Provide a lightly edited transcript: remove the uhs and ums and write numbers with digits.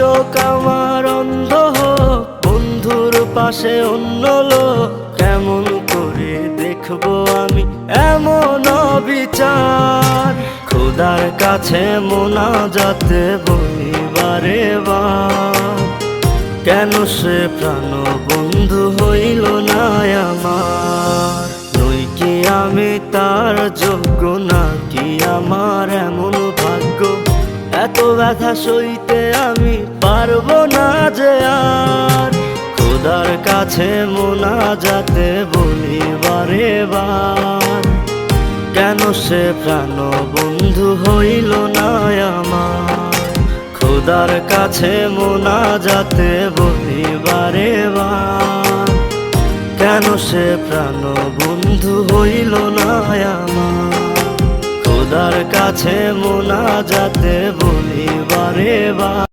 চোখ আমার অন্ধ হোক, বন্ধুর পাশে অন্য লোক, কেমন করে দেখবো আমি এমন অবিচার। খোদার কাছে মোনাজাতে বলি বারে বার, কেন সে প্রাণ বন্ধু হইল না আমার। নই কি আমি তার যোগ্য, নাকি আমার এমন ভাগ্য, এত ব্যথা সইতে আমি পারবো না যে আর। খোদার কাছে মোনাজাতে বলি বারে বার, কেন সে প্রাণ বন্ধু হইল না আমার। খোদার কাছে মোনাজাতে বলি বারে বার, কেন সে প্রাণ বন্ধু হইল না আমার। খোদার কাছে মোনাজাতে বলি বারে বার।